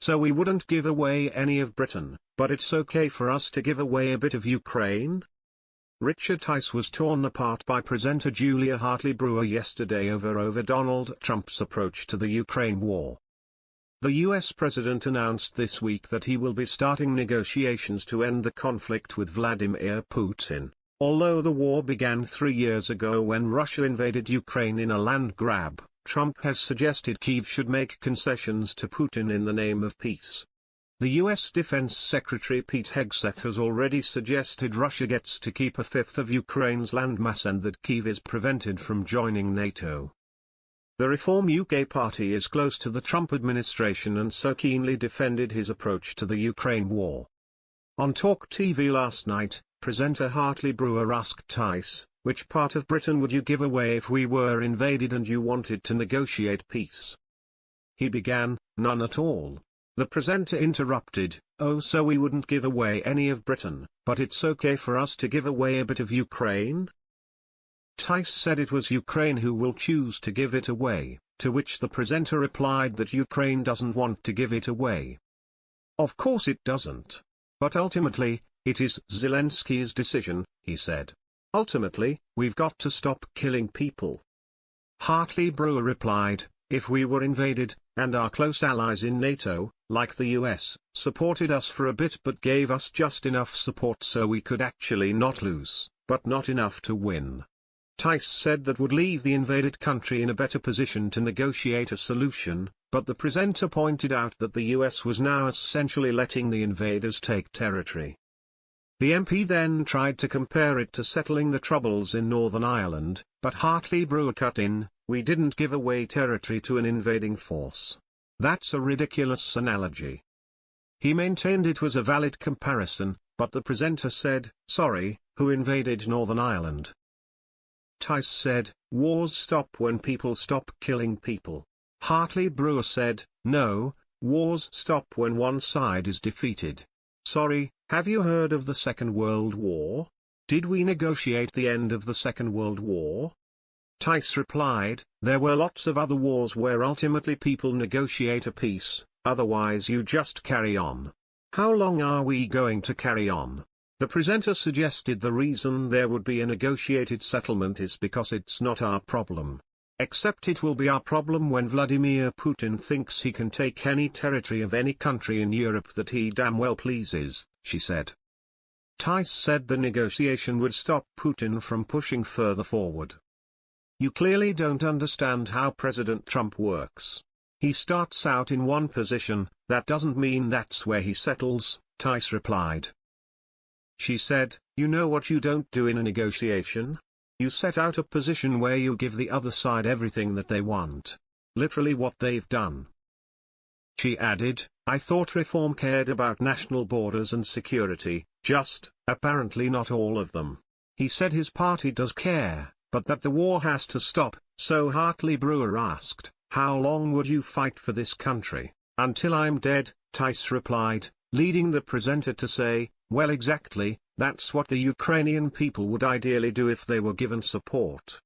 so we wouldn't give away any of Britain, but it's okay for us to give away a bit of Ukraine? Richard Tice was torn apart by presenter Julia Hartley Brewer yesterday over Donald Trump's approach to the Ukraine war. The US president announced this week that he will be starting negotiations to end the conflict with Vladimir Putin. Although the war began 3 years ago when Russia invaded Ukraine in a land grab, Trump has suggested Kyiv should make concessions to Putin in the name of peace. The U.S. Defense Secretary Pete Hegseth has already suggested Russia gets to keep a fifth of Ukraine's landmass and that Kyiv is prevented from joining NATO. The Reform UK party is close to the Trump administration and so keenly defended his approach to the Ukraine war. On Talk TV last night, presenter Hartley Brewer asked Tice, "Which part of Britain would you give away if we were invaded and you wanted to negotiate peace?" He began, "None at all." The presenter interrupted, "Oh, so we wouldn't give away any of Britain, but it's okay for us to give away a bit of Ukraine?" Tice said it was Ukraine who will choose to give it away, to which the presenter replied that Ukraine doesn't want to give it away. "Of course it doesn't. But ultimately, it is Zelensky's decision," he said. "Ultimately, we've got to stop killing people." Hartley Brewer replied, "If we were invaded, and our close allies in NATO, like the US, supported us for a bit but gave us just enough support so we could actually not lose, but not enough to win." Tice said that would leave the invaded country in a better position to negotiate a solution, but the presenter pointed out that the US was now essentially letting the invaders take territory. The MP then tried to compare it to settling the troubles in Northern Ireland, but Hartley Brewer cut in, "We didn't give away territory to an invading force. That's a ridiculous analogy." He maintained it was a valid comparison, but the presenter said, "Sorry, who invaded Northern Ireland?" Tice said, "Wars stop when people stop killing people." Hartley Brewer said, "No, wars stop when one side is defeated. Sorry, have you heard of the Second World War? Did we negotiate the end of the Second World War?" Tice replied, "There were lots of other wars where ultimately people negotiate a peace, otherwise you just carry on. How long are we going to carry on?" The presenter suggested the reason there would be a negotiated settlement is because it's not our problem. Except it will be our problem when Vladimir Putin thinks he can take any territory of any country in Europe that he damn well pleases, she said. Tice said the negotiation would stop Putin from pushing further forward. "You clearly don't understand how President Trump works. He starts out in one position, that doesn't mean that's where he settles," Tice replied. She said, "You know what you don't do in a negotiation? You set out a position where you give the other side everything that they want. Literally what they've done." She added, "I thought reform cared about national borders and security, just, apparently not all of them." He said his party does care, but that the war has to stop, so Hartley Brewer asked, "How long would you fight for this country?" "Until I'm dead," Tice replied, leading the presenter to say, "Well exactly, that's what the Ukrainian people would ideally do if they were given support."